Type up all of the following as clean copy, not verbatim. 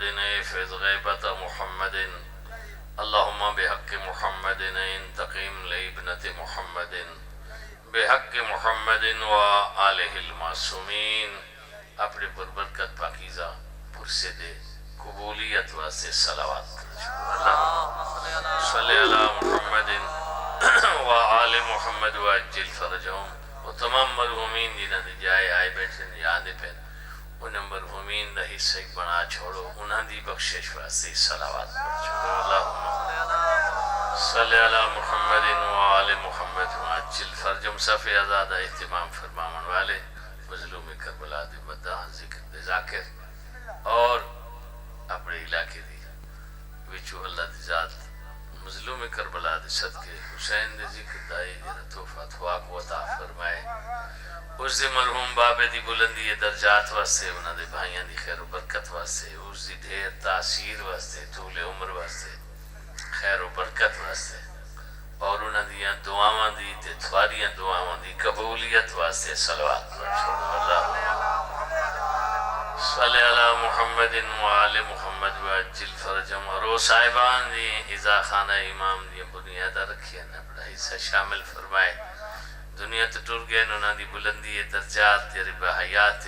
محمد احفظ غیبة محمد اللهم بحق محمد انتقم لابنة محمد بحق محمد وآلہ المعصومین. اپنے برکت پاکیزہ پرسد قبولیت واسطے صلوات. صلی علی محمد وآل محمد وعجل فرجهم. وہ تمام مرحومین جنہاں دی جائے آئے بیٹھے یاد پہ انہیں مرحومین دا حصہ ایک بنا چھوڑو انہاں دی بخشش واسطے صلوات پڑھ چھوڑو. اللہم صلی علی محمد وآل محمد وعجل فرجهم. صفحہ آزادہ اہتمام فرماون والے مظلوم کربلا دی مداح ذکر دی ذاکر اور اپنے علاقے دی وچو اللہ دی ذات مظلوم کربلا دی صدقے حسین دی ذکر دائی جنہ توفات واق و عطا فرمائے. اس دی مرحوم بابے دی بلندی درجات واسطے انہاں دے بھائیاں دی خیر و برکت واسطے اس دی ڈھیر تاثیر واسطے طول عمر واسطے خیر و برکت واسطے اور انہاں دیاں دعاواں دی تے تھواریاں دعاواں دی قبولیت واسطے صلوات پڑھ چھوڑو. اللہ صلی علی محمد وآل محمد وعجل فرجهم. اور وہ صاحبان دی اذا خانہ امام دی بنیادہ رکھیا نا بڑا حصہ شامل فرمائے. دنیا تو ٹر گئے انہاں دی بلندی درجات تیرے بحیات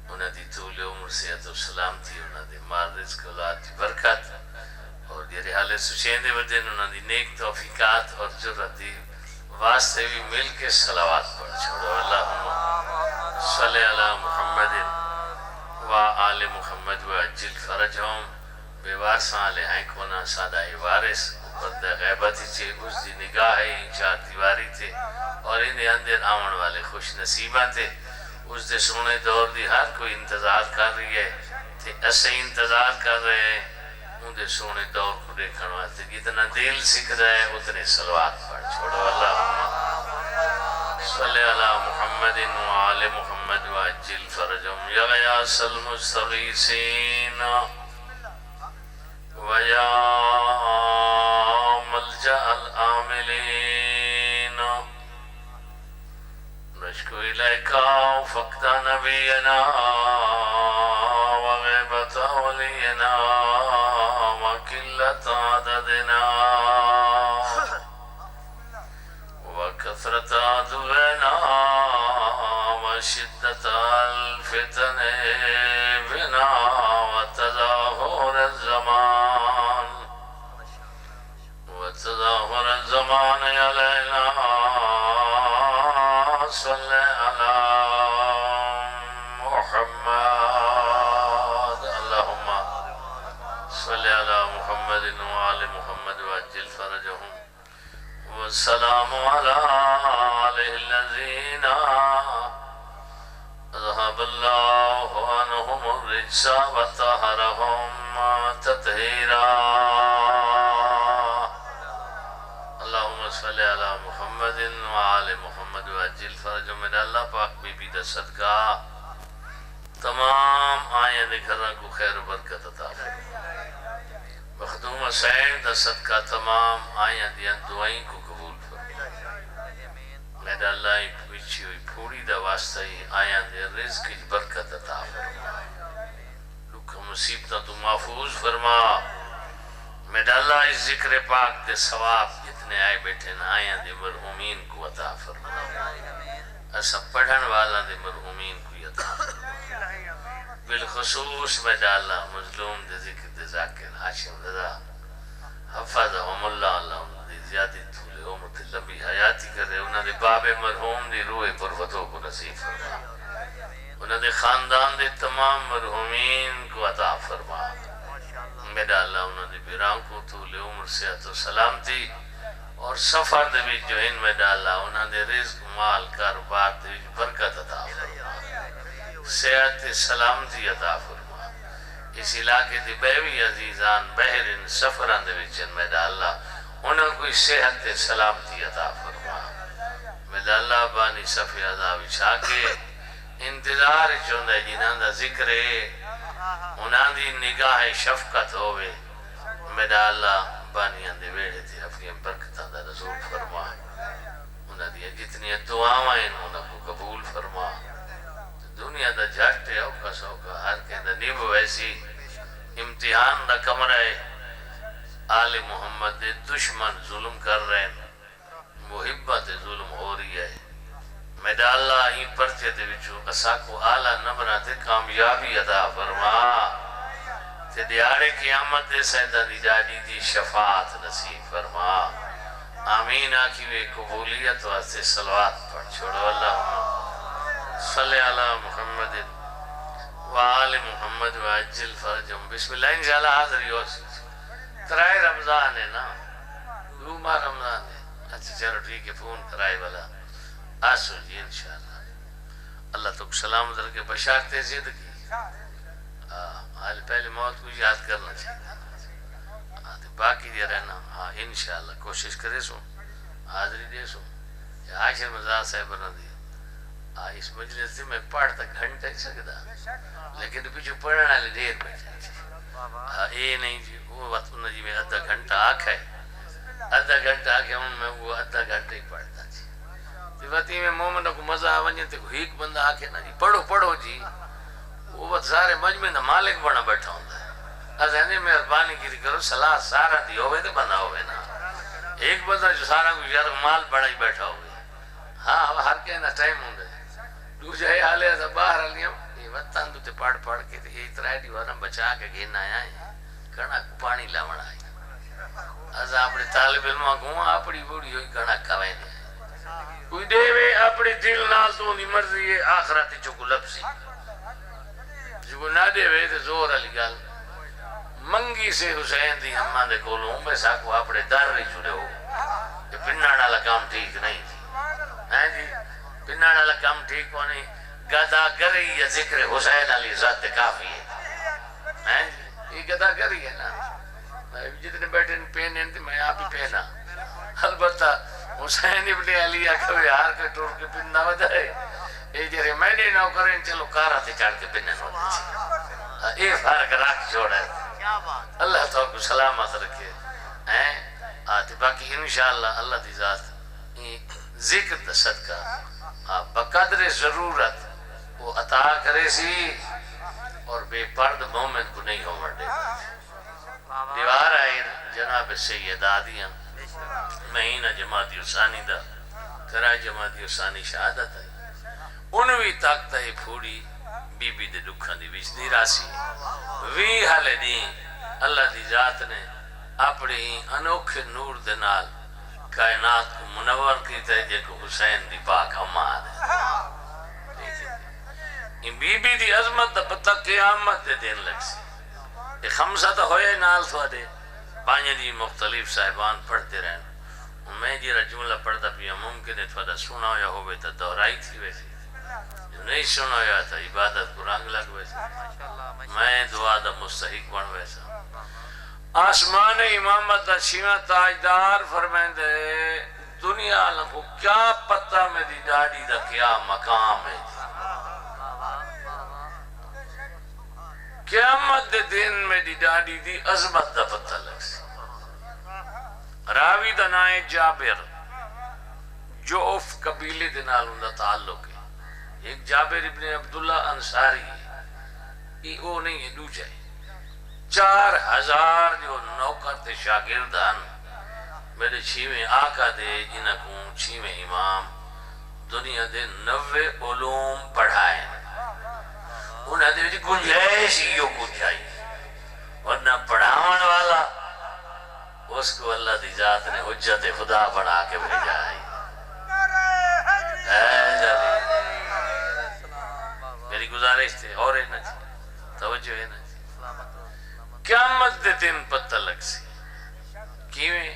انہاں دی طول عمر صحت و سلامتی انہاں دی مال رزق اولاد دی برکت اور جیرے حالے سچین دے بدن انہاں دی نیک توفیقات اور جرت دی واسطے بھی مل کے صلوات پڑھ چھوڑو. اللہم صلی علی محمد وآل محمد وعجل فرجهم. بے وارثاں علیہ ہیں کونا سادہ وارث پردہ غیبتی چھے اس دی نگاہ چار دیواری تھے اور انہیں اندر آمن والے خوش نصیبہ تھے. اس دے سونے دور دی ہر کوئی انتظار کر رہی ہے تھے اسے انتظار کر رہے ہیں ان دے سونے دور کو دیکھنے واسطے جتنا دل سکھ رہا ہے اتنے صلوات پڑھ چھوڑو. اللہم صلی علی محمد وآل محمد وعجل فرجهم. یا غیاث المستغیثین ویا ملجأ العاملین نشکو الیکا فقد نبینا وغیبت اولینا وقلت عددنا وکثرت عدونا وشدت الفتن بنا وتظاہر الزمان علینا. صلی علی محمد. اللہم صلی علی محمد وآل محمد وعجل فرجهم. والسلام علی آلہ الذین اذهب اللہ عنہم الرجس وطہرهم تطہیرا. اللہم صلی علی محمد وآل محمد وعجل فرجهم. میرا اللہ پاک بی بی دا صدقہ تمام آئیں دے گھران کو خیر و برکت عطا فرمائے. مخدوم حسین دا صدقہ تمام آئیں دیاں دعائیں کو قبول فرمائے. میرا اللہ ایک پوچھی ہوئی پھوڑی دا واسطہ ہی آئیں دے رزق کی برکت عطا فرمائے. لکھا مصیبتہ تو محفوظ فرما. میرا اللہ اس ذکر پاک دے ثواب جتنے آئے بیٹھے نا آئیں دے مرحومین کو عطا فرمائے. ایسا پڑھن والا دے مرحومین کو عطا فرمائے. بالخصوص میرا اللہ مظلوم دے ذکر دے ذاکر حاشم رضا حفظہم اللہ. اللہ انہوں نے زیادہ طول عمر تے لمبی حیاتی کرے. انہوں نے باب مرحوم دی روح پرفتوں کو نصیب فرما. انہوں نے خاندان دے تمام مرحومین کو عطا فرما. میرا اللہ انہوں نے بیران کو طول عمر صحت و سلامتی اور سفر دے بھی جو ان میرا اللہ انہوں نے رزق مال کاروبار دے بھی برکت عطا فرما. صحت سلامتی عطا فرما. اس علاقے دی بیوی عزیزان بہرین سفران دے وچن میرا اللہ انہوں کوئی صحت سلامتی عطا فرما. میرا اللہ بانی صفی عذاب چھا کے انتظار چوندہ جنہاں دا ذکر انہاں دی نگاہ شفقت ہوئے. میرا اللہ بانیاں دے ویڑے تھے اپنی برکتاں دا رسول فرما. انہاں دی جتنی دعاوائیں انہاں کو قبول فرما. دنیا دا جھٹ ہے اوکا سوکا ہر کے دا نیب ویسی امتحان دا کمرہ ہے آل محمد دے دشمن ظلم کر رہے ہیں محبت ظلم ہو رہی ہے میڈا اللہ ہی پرچے دے وچوں اسا کو آلہ نہ بناتے کامیابی عطا فرما تے دیارے قیامت دے سیدہ دی جاجی دی شفاعت نصیب فرما آمین آکی وے قبولیت واسطے صلوات پڑھ چھوڑو اللہم صلی علی محمد وآل محمد وعجل فرجم بسم اللہ انشاءاللہ حاضر یوسی ترائے رمضان ہے نا دوما رمضان ہے اچھا چلو ٹھیک ہے فون کرائے والا آسو جی انشاءاللہ اللہ تو سلام در کے بشارتے زندگی حال پہلے موت کو یاد کرنا چاہیے باقی دے رہنا ہاں انشاءاللہ کوشش کرے سو حاضری دے سو عاشر مزاد صاحب بنا دیا اس مجلس سے میں پڑھتا گھنٹہ ہی سکتا لیکن پیچھو پڑھنا لے دیر بیٹھا اے نہیں جی وہ وقت انہوں جی میں ادھا گھنٹہ آکھا ہے ادھا گھنٹہ آکھا ہوں میں وہ ادھا گھنٹہ ہی پڑھتا جی دیواتی میں مومنہ کو مزہ آونجے تے کوئی ایک بندہ آکھے نا جی پڑھو جی وہ وقت سارے مجمع دا مالک بنا بیٹھا ہوں از ہے مہربانی کی کرو صلاح سارا دی ہوئے تو بندہ ہوئے نا ایک بندہ جو سارا کو یار مال بڑا ہی بیٹھا ہوئے ہاں ہر کہنا ٹائم ہوں گے دو جائے حالے ایسا باہر علیم یہ وطن تو تے پڑھ کے تے یہ اترائی دیوانا بچا کے گھینا آیا ہے کڑا پانی لاؤنا آئی از اپنے طالب علمہ کو اپنی بوڑی ہوئی کڑا کوئے دے کوئی دے وے اپنی دل نال تو نہیں مرضی ہے آخراتی چکو لپسی جو نہ دے وے تے زور علی گال منگی سے حسین دی ہماں دے کولوں میں ساکو اپنے در رہی چھوڑے ہو کہ پنانا لکام ٹھیک نہیں تھی ہیں جی پنانا لکام ٹھیک ہونی گدا گری یا ذکر حسین علی ذات کافی ہے ہیں جی یہ گدا گری ہے نا جتنے بیٹھے پہنے تھے میں آپ ہی پہنا البتہ حسین ابن علی کبھی ہار کے ٹور کے پننا ودائے یہ جرے میں نے نو کریں چلو کارا تھی چاڑ کے پننے ودائے یہ فرق راک چھوڑا ہے اللہ تو کو سلامت رکھے آتے باقی انشاءاللہ اللہ دی ذات ذکر دا صدقہ بقدر ضرورت وہ عطا کرے سی اور بے پرد مومن کو نہیں ہو مردے دیوار آئے جناب سید آدیاں مہینہ جماعتی ثانی دا ترائے جماعتی ثانی شہادت ہے انوی طاقتہ پھوڑی بی بی دے دکھان دی بیچ دی راسی وی حالے دین اللہ دی ذات نے اپنی انوکھے نور دے نال کائنات کو منور کیتا ہے جے کو حسین دی پاک اماد ہے ان بی بی دی عظمت دا پتہ قیامت دے دین لگ سی یہ خمسہ تا ہوئے نال تھوا دے پانچ دی مختلف صاحبان پڑھتے رہن میں جیرا جملہ پڑھتا پیا ممکن ہے تھوا دا سنا ہویا ہوئے تا دہرائی تھی ویسی نہیں سنا ہویا تھا عبادت کو رنگ لگ ویسا میں دعا دا مستحق بن ویسا آسمان امامت دا شیمہ تاجدار فرمائیں دے دنیا لکھو کیا پتہ میں دی ڈاڑی دا کیا مقام ہے قیامت دے دن میں دی ڈاڑی دی عظمت دا پتہ لگ سی راوی دا نائے جابر جوف قبیلے دے نالوں دا تعلق ہے ایک جابر ابن عبداللہ انصاری یہ وہ نہیں ہے دوچہ ہے 4000 جو نوکر تے شاگردان میرے چھویں آقا دے جنہ کو چھویں امام دنیا دے 90 علوم پڑھائیں انہاں دے گنجائش ہی کچھ آئی ورنہ پڑھاون والا اس کو اللہ دی ذات نے حجت خدا بنا کے بھیجا ہے میری گزارش تھے اور ہے نا جی توجہ ہے نا جی قیامت دے دن پتہ لگ سی کیویں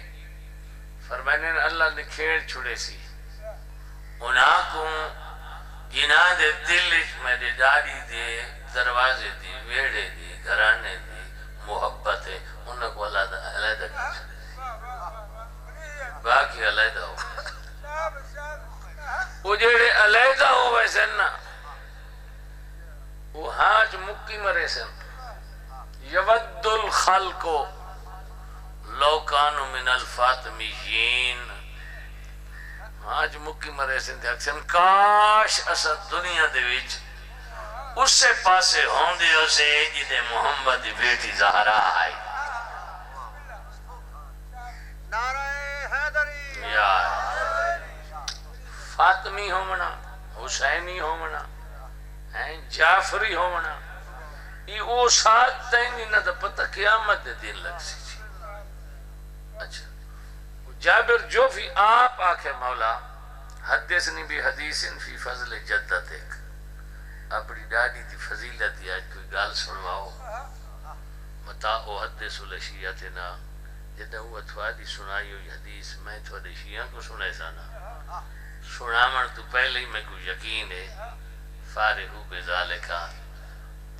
فرمانے اللہ نے کھیڑ چھڑے سی انہاں کو جنہ دے دل میں دے داڑی دے دروازے دی ویڑے دی گھرانے دی محبت ہے انہاں کو علیحدہ کی چھڑے سی باقی علیحدہ ہو وہ جیڑے علیحدہ ہو ویسے نا وہ ہاں مکی مرے سن یود الخلق لو کانو من الفاطمیین ہاں مکی مرے سن تے اکسن کاش اسا دنیا دے وچ اس سے پاسے ہوندے اسے جدے محمد دی بیٹی زہرا آئی یا فاطمی ہومنا حسینی ہومنا جعفری ہومنا یہ وہ ساتھ تینی نہ تو پتہ قیامت دے دین لگ سی جی. اچھا جابر جو فی آپ آکھے مولا حدثنی بھی حدیث فی فضل جدت ایک اپنی ڈاڈی دی فضیلت دی آج کوئی گال سنواؤ متا او حدث الاشیاتنا جدہ وہ اتوادی سنائی ہوئی حدیث میں تھوڑے شیعہ کو سنے سانا سنامن تو پہلے ہی میں کو یقین ہے فارغو بے ذالکا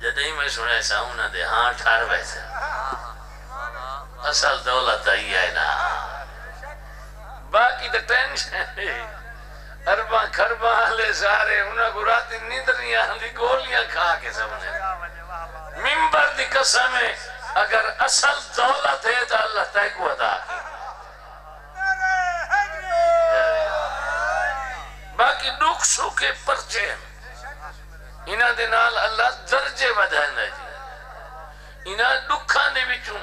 جدہ ہی میں سنے سا انہاں دے ہاں ٹھار ویسے اصل دولت آئی ہے نا باقی تو ٹینشن ہے ارباں کھرباں لے سارے انہاں کو راتی نیندر نہیں آندی گولیاں کھا کے سمجھے ممبر دی قسم ہے اگر اصل دولت ہے تو اللہ تعالیٰ کو عطا کی باقی دکھ سوکے پرچے انہاں دے نال اللہ درجے بدھائنا جی انہاں دکھاں دے وچوں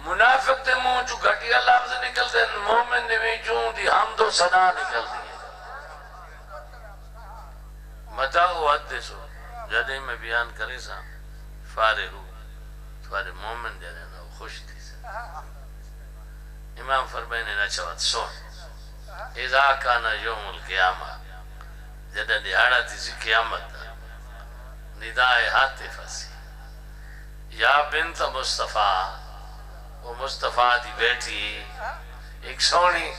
منافق دے منہ چوں گھٹیا لفظ نکل دے مومن دے وچوں دی حمد و ثنا نکل دی متا وہ حدثو جدے میں بیان کرے سا فارغو تھوڑے مومن دے رہنا وہ خوش تھی سا امام فرمائنے نہ چوات سون اذا کانا یوم القیامہ جدہ دیہاڑا تھی سی قیامت ندائے حاطف سی یا بنت مصطفیٰ وہ مصطفیٰ دی بیٹی ایک سونی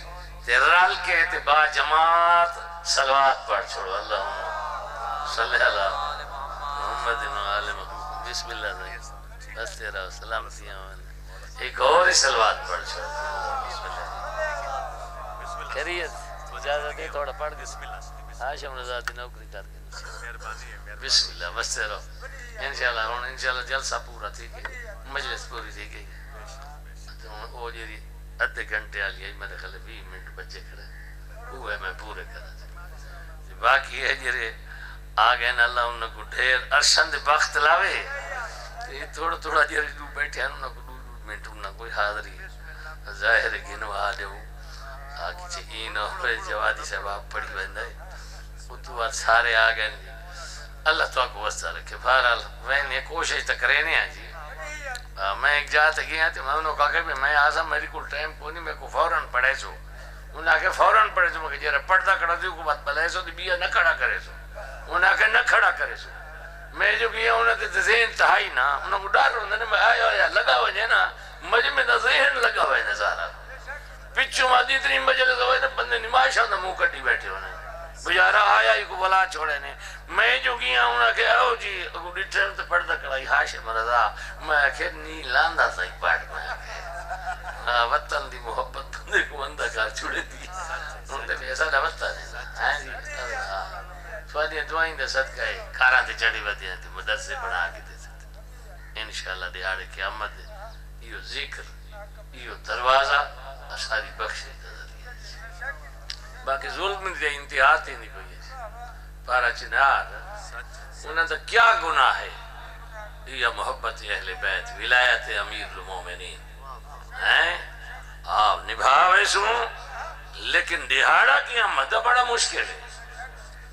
تیرال کے تے با جماعت صلوات پڑھ چھوڑو اللہم صلی اللہ محمد و محمد بسم اللہ الرحمن بس تیرا سلامتی آمین ایک اور صلوات پڑھ چھوڑو بسم اللہ خیریت اجازت ہے تھوڑا پڑھ بسم اللہ آشم رضا دی نوکری کر کے بسم اللہ بس تیرا انشاءاللہ انشاءاللہ جلسہ پورا تھی گئی مجلس پوری تھی گئی وہ جی ادھے گھنٹے آ لیا میرے خیال 20 منٹ بچے کھڑے وہ ہے میں پورے کرا باقی ہے جی آگے نا اللہ انہوں کو ڈھیر ارشند وقت لاوے یہ تھوڑا تھوڑا جی دو بیٹھے ہیں انہوں کو 2 منٹ انہوں کوئی حاضری ظاہر گنو آدھے ہو آگی چاہین اور جوادی سے باپ پڑھی بندہ ہے وہ تو بات سارے آگے جی اللہ تو آپ کو وسطہ رکھے بہرحال میں نے کوشش تک رہنے ہیں جی میں ایک جاتے گیا تھے میں انہوں کہا کہ میں آسا میری کوئی ٹائم کو نہیں میں کو فوراں پڑھے سو انہوں نے کہا فوراں پڑھے سو میں کہ جیرہ پڑھتا کھڑا دیو کو بات بلائے سو دی بیا نہ کھڑا کرے سو انہوں نے کہا نہ کھڑا کرے سو میں جو گیا انہوں نے ذہن تہائی نا انہوں کو ڈار رہا میں آیا ہویا لگا ہوا جائے نا مجھے میں ذہن لگا ہوا ہے نظارہ پچھو ماں دی اتنی مجلس ہوئے نا بندے نمائشہ نا منہ کٹی بیٹھے ہونے بجارہ آیا ہی کو بلا چھوڑے نے میں جو گیا انہوں نے کہا او جی اگو ڈیٹر تو پڑھتا کڑائی حاشم رضا میں آخر نی لاندہ سا ہی پاٹ میں وطن دی محبت بندے کو بندہ کار چھوڑے دی انہوں نے بھی ایسا نہ وطن ہے سوادیاں دعائیں دے صدقہ ہے کاران تے چڑی ودیاں تے مدرسے بنا کے دے سکتے انشاءاللہ دیہاڑے قیامت دے یہ ذکر یہ دروازہ ساری بخشے باقی ظلم دے انتہاتی نہیں کوئی ہے پارا چنار انہوں نے کیا گناہ ہے یہ محبت اہل بیت ولایت امیر المومنین ہیں آپ نبھاوے سوں لیکن دہاڑا کی ہمت بڑا مشکل ہے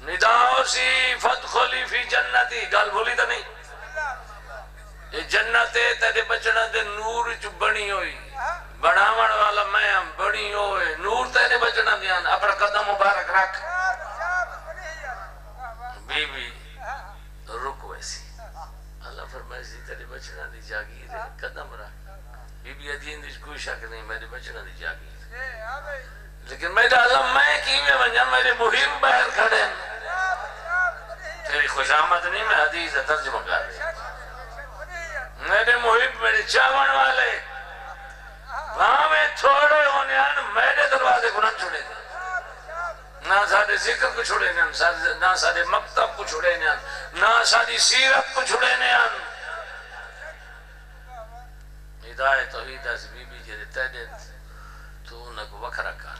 نداؤ سی فدخلی فی جنتی گال بولی تا نہیں یہ جنت ہے تیرے بچنا دے نور چو بنی ہوئی بڑھاوڑ والا میں بڑی ہوئے نور تیرے بچنا دیان اپنا قدم مبارک رکھ بی بی رک ویسی اللہ فرمائے سی تیرے بچنا دی جاگیر ہے قدم رکھ بی بی ادین دیش کوئی شک نہیں میرے بچنا دی جاگیر لیکن میں اللہ میں کی میں بنجا میرے مہم باہر کھڑے تیری خوش آمد نہیں میں حدیث ترجمہ کر رہے میرے محب میرے چاون والے وہاں میں تھوڑے ہونے آن میرے دروازے کو نہ چھوڑے دیں نہ سارے ذکر کو چھوڑے نہ نہ سارے مکتب کو چھوڑے نہ ساری سیرت کو چھوڑے آن ہدایت توحید اس بی بی جرے تیدے تو انہ کو وکھ رکھا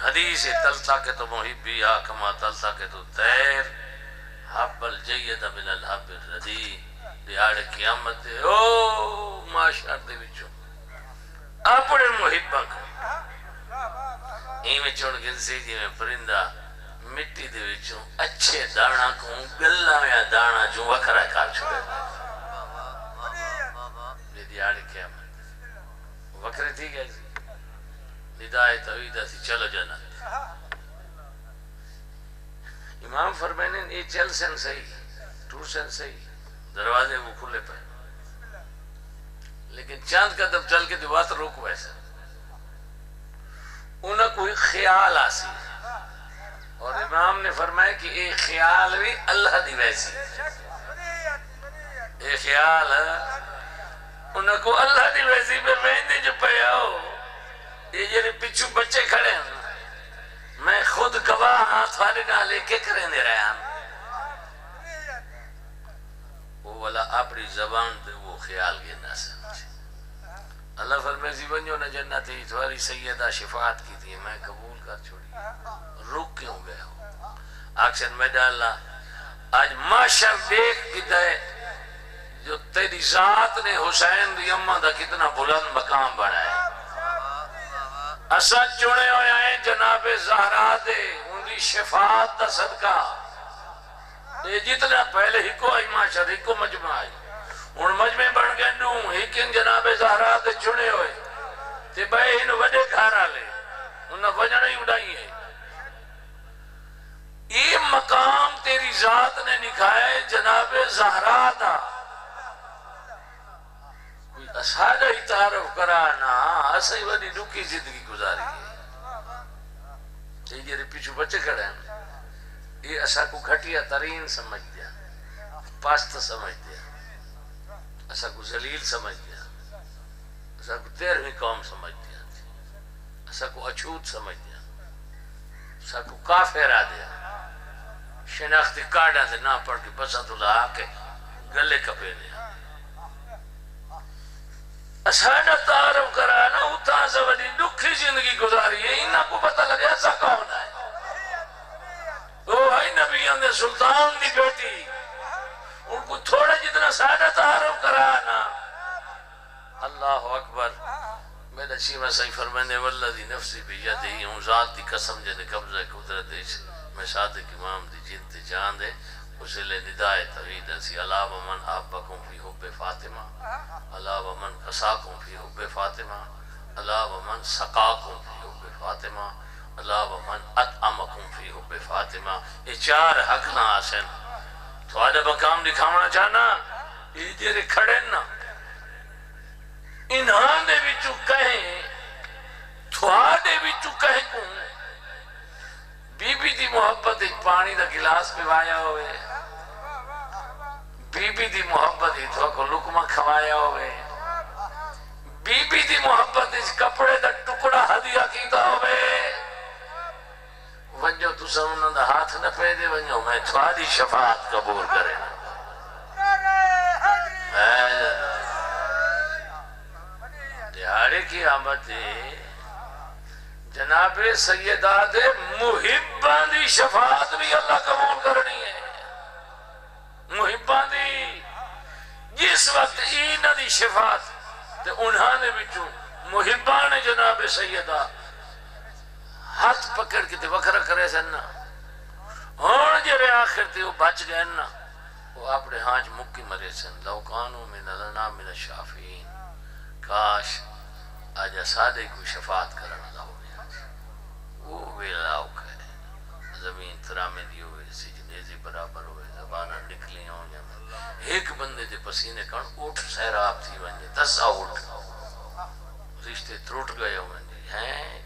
حدیث تلتا کے تو محبی آکما تلتا کے تو تیر حب الجید من الحب الردی دیاڑ قیامت دے او معاشر دے وچوں اپنے محباں کو ایویں چڑ گن سی جی میں پرندہ مٹی دے وچوں اچھے دانا کو گلا میں دانا جو وکھرا کر چھوڑے دیاڑ قیامت وکھرے تھی گئے ندائے توحید سی چلو جنت امام فرمائنے یہ چل سن صحیح ٹور سن صحیح دروازے وہ کھلے پہ لیکن چاند قدم چل کے دیوات روک ویسا انہیں کوئی خیال آسی اور امام نے فرمایا کہ یہ خیال بھی اللہ دی ویسی یہ خیال انہیں کو اللہ دی ویسی پہ بہنے جو پہ آؤ یہ جنہیں پچھو بچے کھڑے ہیں میں خود گواہ ہاتھ والے نہ لے کے کریں دے رہے ہیں وہ والا اپنی زبان دے وہ خیال کے نہ سمجھے اللہ فرمیزی بنجو نہ جنتی تمہاری سیدہ شفاعت کی تھی میں قبول کر چھوڑی رک کیوں گئے ہو آکشن میں ڈالا آج معاشر دیکھ گدائے جو تیری ذات نے حسین دی امہ دا کتنا بلند مقام بنائے اسد چوڑے ہوئے ہیں جناب زہرا دے ان دی شفاعت دا صدقہ یہ جتنا پہلے ہی کو آئی معاشر ہی کو مجمع آئی ان مجمع بن گئے نوں ہی کن جناب زہرا دے چوڑے ہوئے تے بھائی انہوں وڈے گھارا لے انہوں وجہ نہیں اڑائی ہے یہ مقام تیری ذات نے نکھائے جناب زہرا دا اسادہ ہی تعارف کرانا اسائی وڈی ڈوکی زندگی گزاری ہے یہ جیرے پیچھو بچے کھڑے ہیں یہ اسا کو گھٹیا ترین سمجھ دیا پاست سمجھ دیا اسا کو ذلیل سمجھ دیا اسا کو 13ویں قوم سمجھ دیا اسا کو اچھوت سمجھ دیا اسا کو کافرہ دیا شناختی کارڈا سے نہ پڑھ کے بسا تو لہا کے گلے کپے دیا اسانہ تعارف کرانا اتھا سے وڈی دکھی زندگی گزاری ہے انہا کو پتہ لگے ایسا کون ہے وہ ہے نبی اندھے سلطان دی بیٹی ان کو تھوڑا جتنا سادہ تعارف کرانا اللہ اکبر میرا شیمہ صحیح فرمانے والذی نفسی بیدہی ہوں ذات دی قسم جنے قبضہ قدرت میں صادق امام دی جن تے جان دے اسے لے ندائے توحید اسی اللہ ومن آبکم فی حب فاطمہ اللہ ومن قساکم فی حب فاطمہ اللہ ومن سقاکم فی حب فاطمہ اللہ ومن اطعمکم فی حب فاطمہ یہ 4 حق نہ آسن تو آدھا مقام دکھاونا چاہنا یہ جیرے کھڑے نا انہاں نے بھی چکہیں تو آدھے بھی چکہیں کون بی بی دی محبت ایک پانی دا گلاس پیوایا ہوئے بی بی دی محبت ایک تو کو لکمہ کھوایا ہوئے بی بی دی محبت ایک کپڑے دا ٹکڑا ہدیہ کیتا ہوئے ونجو تو سمنا دا ہاتھ نہ پہ دے ونجو میں تھوڑی شفاعت قبول کرے دیارے کی آمد ہے جناب سیدات محبان دی شفاعت بھی اللہ قبول کرنی ہے محبان دی جس وقت اینا دی شفاعت تے انہاں نے بچوں محبان جناب سیدہ ہاتھ پکڑ کے تے وکرہ کرے سننا ہون جرے آخر تے وہ بچ گئے نا وہ اپنے ہانچ مکی مرے سن لوکانو من لنا من الشافعین کاش آجا سادے کو شفاعت کرنا لاؤ وہ ویلاؤک ہے زمین ترامے دی ہوئے سجنیزی برابر ہوئے زبانہ نکلی ہوں ایک بندے دے پسینے کن اٹھ سہراب تھی ونجے 10 اٹھ رشتے تروٹ گئے ونجے ہیں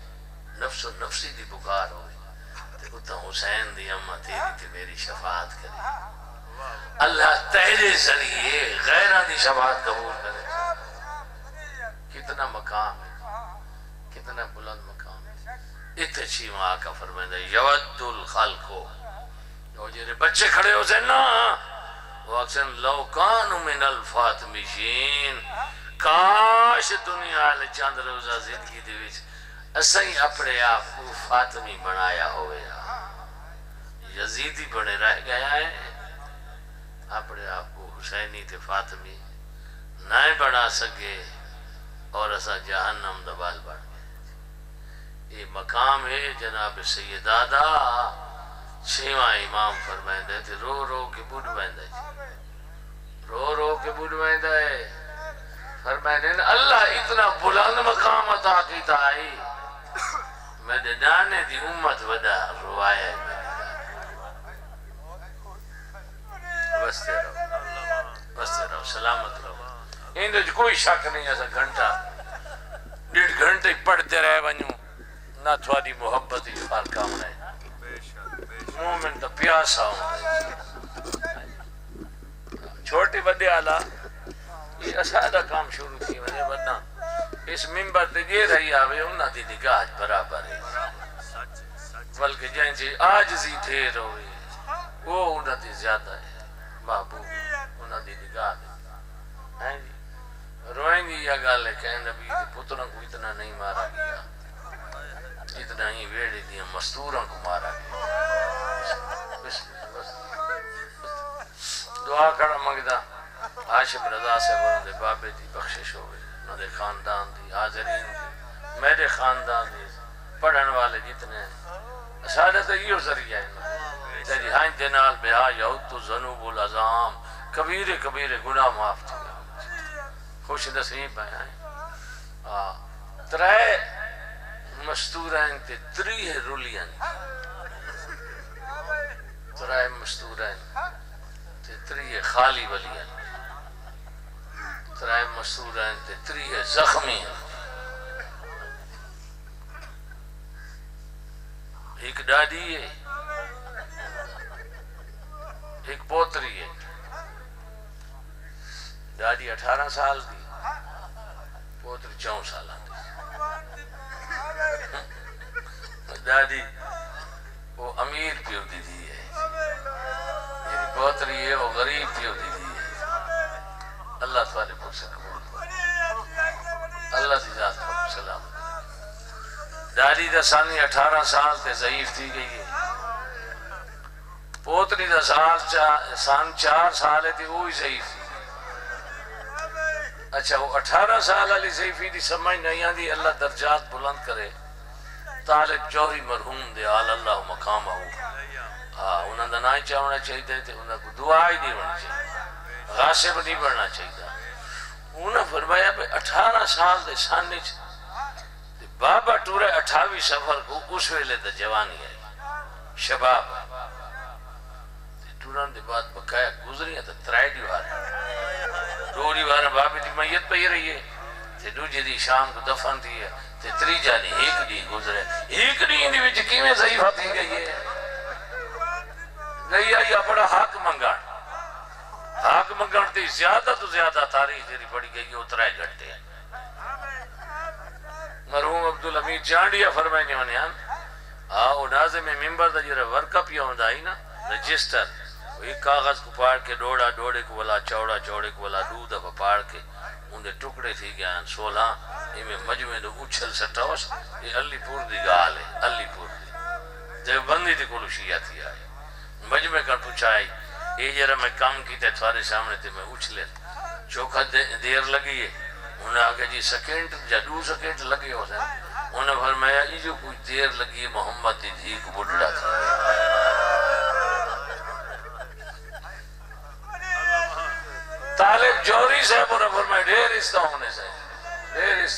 نفس و نفسی دی بکار ہوئے دیکھتا حسین دی امہ تیری تھی میری شفاعت کرے اللہ تیرے ذریعے غیرہ دی شفاعت قبول کرے کتنا مقام ہے کتنا بلند مقام ہے اتنے چیمہ آقا فرمائندہ یود الخلقو جو جیرے بچے کھڑے ہو سے نا وہ اکسن لو کانو من الفاطمیشین کاش دنیا لے چاند روزہ زندگی دیویچ اسائی اپنے آپ کو فاطمی بنایا ہوئے یزیدی بنے رہ گیا ہے اپنے آپ کو حسینی تے فاطمی نہ بنا سکے اور اسا جہنم دبال بڑھ گئے. یہ مقام ہے جناب سیدادہ چھواں امام فرمائندہ تھے رو رو کے بڑھ بائندہ رو رو کے بڑھ بائندہ ہے. فرمائندہ اللہ اتنا بلند مقام عطا کیتا ہے میرے نانے دی امت ودا روایا ہے. بستے رہو سلامت رہو. اندر کوئی شک نہیں ایسا گھنٹہ 1.5 گھنٹے پڑھتے رہے ونیوں نہ تھوڑی محبت ہی فرق آنا ہے. مومن تو پیاسا ہوتا ہے. چھوٹے بڑے آلہ یہ اسادہ کام شروع کی وجہ ورنہ اس ممبر تے یہ رہی آوے انہاں دی نگاہ برابر ہے بلکہ جائیں سے آجزی ڈھیر ہوئی وہ انہاں دی زیادہ ہے. محبوب انہاں دی نگاہ ہے روئیں گی یہ گال ہے کہ نبی کے پتروں کو اتنا نہیں مارا گیا اتنا ہی ویڑی دیا مستوروں کو مارا گیا. دعا کرا منگدہ عاشق رضا سے ورندے بابے دی بخشش ہوئے انہوں نے خاندان دی حاضرین دی میرے خاندان دی پڑھن والے جتنے ہیں سادت یہ ذریعہ ہے تیری ہائن دنال بہا یہود تو ذنوب العظام کبیر کبیر گناہ معاف تھی خوش نصیب ہیں. ترائے مستورین تے 3 رولین ترائے مستورین تے 3 خالی ولین ترائے مستورین تے 3 زخمی ہیں. ایک ڈاڈی ہے ایک پوتری ہے. ڈاڈی 18 سال دی پوتری 4 سال دی. ڈاڈی وہ امیر پیو دی دی ہے میری پوتری ہے وہ غریب پیو دی دی ہے. اللہ تمہارے پور سے قبول کرے اللہ دی ذات کو سلام. ڈاڈی دا سانی 18 سال تے ضعیف تھی گئی ہے. پوتری دا سان 4 سال تھی وہی ضعیف تھی. اچھا وہ 18 سال علی ضعیفی دی سمجھ نہیں آندی. اللہ درجات بلند کرے. طالب جوہری مرحوم دے آل اللہ مقام ہو انہوں نے نہ چاہنا چاہیے تھے انہوں کو دعا ہی نہیں بڑھنا چاہیے غاصب نہیں بڑھنا چاہیے. انہوں نے فرمایا بھئی 18 سال دے سانے بابا ٹورے 28 سفر کو اس ویلے دا جوانی آئی شباب ٹوران دے بعد بقایا گزری ہے تو 3 دیوار 2 دیوار بابی دی میت پہ ہی رہی ہے تے دوجہ دی شام کو دفن تھی ہے تے 3 جانی 1 دی گزرے 1 دی اندھی وچ کیویں ضعیفہ تھی گئی ہے گئی آئی اپنا حق منگان تے زیادہ تو زیادہ تاریخ تیری پڑی گئی ہے 3 گھنٹے ہیں. مرحوم عبدالحمید جانڈیا فرمائنے ہونے ہیں ناظم ممبر دا جرہ ورکپ یہ ہوندہ ہی نا رجسٹر ایک کاغذ کو پاڑ کے ڈوڑے کو والا چوڑے کو والا دودھ اب پاڑ کے انہیں ٹکڑے تھی گیا 16 میں مجموعے دو اچھل سٹاوس یہ علی پور دی گال ہے علی پور دی جب بندی دی کولو شیعہ تھی آئے مجموعے کر پوچھائی یہ جرہ میں کام کی تے تھوارے سامنے تے میں اچھلے چوکھا دیر لگی ہے. انہوں نے آگے جی سیکنڈ یا 2 سیکنڈ لگے ہو سکتے. انہوں نے فرمایا یہ جو کچھ دیر لگی محمد دی دھی کو بڑھڑا تھا. طالب جوہری صاحب انہوں نے فرمایا ڈھیر رشتہ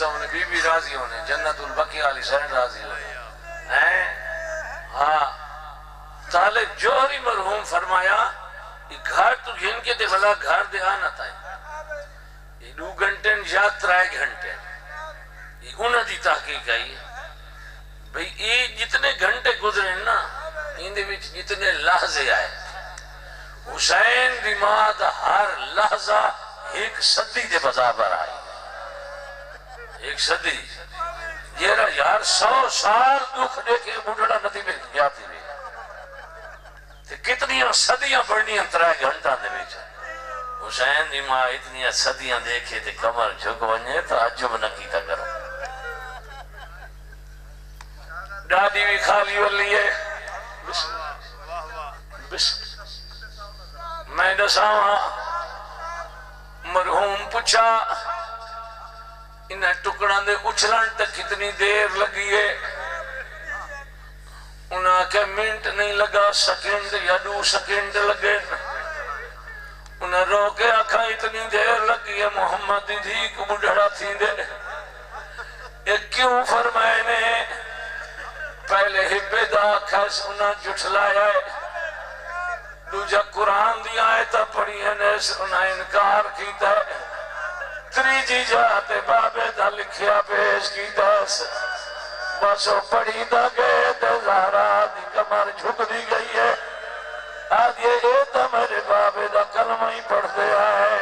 ہونے بی بی راضی ہونے جنت البقیع علی سین راضی ہونے. ہاں طالب جوہری مرحوم فرمایا یہ گھر تو گھن کے دے بھلا گھر دے آنا تھا 2 گھنٹے یا 3 گھنٹے یہ انہوں دی تحقیق آئی ہے بھئی یہ جتنے گھنٹے گزرے نا اندھے وچ جتنے لحظے آئے حسین دی ماں ہر لحظہ 1 صدی دے بزابر آئی 1 صدی یہ رہا یار 100 سال دکھ دے کے بڑھڑا ندی میں جاتی بھی کتنی صدیاں بڑھنی 3 گھنٹہ دے بیچا. حسین دی ماں اتنی صدیاں دیکھے تے کمر جھک ونجے تو عجب نہ کیتا کرو. ڈاڈی بھی خالی ولی ہے میں دساواں مرحوم پوچھا انہیں ٹکڑاں دے اچھلن تک کتنی دیر لگی ہے؟ انہاں کہ منٹ نہیں لگا، سیکنڈ یا 2 سیکنڈ لگے۔ انہیں رو کے آکھا اتنی دیر لگی ہے محمد دی دھی کو مجھڑا تھی دے۔ یہ کیوں فرمائے نے؟ پہلے حب دا کھس انہیں جھٹلایا ہے، دوجہ قرآن دی آیتہ پڑھی ہے نیس انہیں انکار کیتا ہے، تریجی جاتے بابے دا لکھیا پیش کیتا ہے، بس وہ پڑھی دا گئے تے زہرا دی کمر جھک دی گئی ہے، آج یہ تو میرے بابے دا کلمہ ہی پڑھ دیا ہے،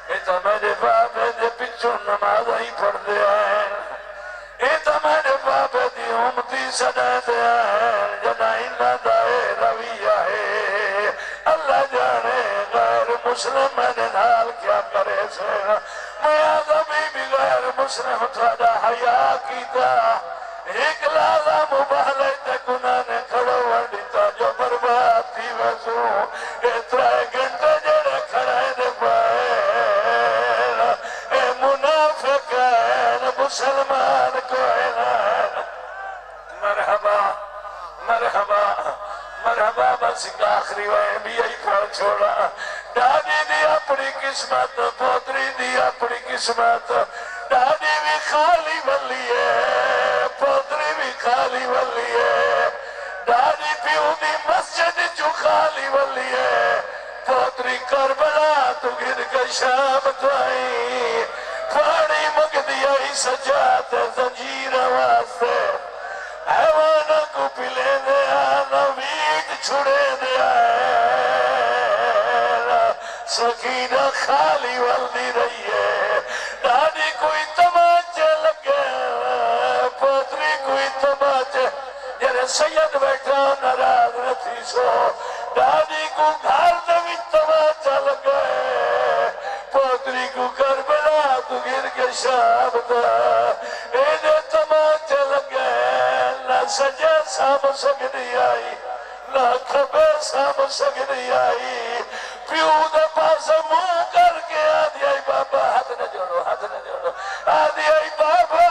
یہ تو میرے بابے دے پچھو نماز ہی پڑھ دیا ہے، یہ تو میرے بابے دی امتی سڑے دیا ہے، جنائن دائے رویہ ہے، اللہ جانے غیر مسلم میرے نال کیا کرے سے، میں آدمی بھی غیر مسلم تھوڑا حیاء کیتا، ایک لازہ مبالے تے گناہ نے کھڑو وڈیتا جو برباد تھی ویسو، اترائے گھنٹے جڑے کھڑائے دے بائر، اے منافقین مسلمان کوئنان، مرحبا مرحبا مرحبا، بس ایک آخری وائن بھی یہی پڑھ چھوڑا، ڈاڈی دی اپنی قسمت، پوتری دی اپنی قسمت، ڈاڈی بھی خالی ولی ہے، پوتری بھی خالی ولی ہے، ڈاڈی پیو دی مسجد جو خالی ولی ہے، پوتری کربلا تو گر کے شام تو آئی، پھاڑی مگ دیائی سجات زنجیر واسطے، حیوانہ کو پلے دیا نوید چھڑے دیا سکینہ خالی والدی رہی ہے، ڈاڈی کوئی تماچے لگے، پوتری کوئی تماچے، جنہیں سید بیٹھا ناراض رہتی سو، ڈاڈی کو گھر نوی تماچا لگے، پوتری کو کربلا تو گر کے شام دا، اینے تماچے لگے، نہ سجے سام سگنی آئی، نہ کھبے سام سگنی آئی، پیو دے پاس منہ کر کے آدھی آئی بابا، ہاتھ نہ جوڑو، ہاتھ نہ جوڑو، آدھی آئی بابا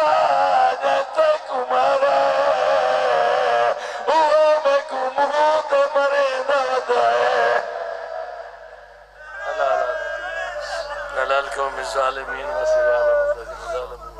جاتے کو مارے، وہ میں کو منہ تے مرے نہ دائے، اللہ القوم الظالمین وسیع عالم الظالمین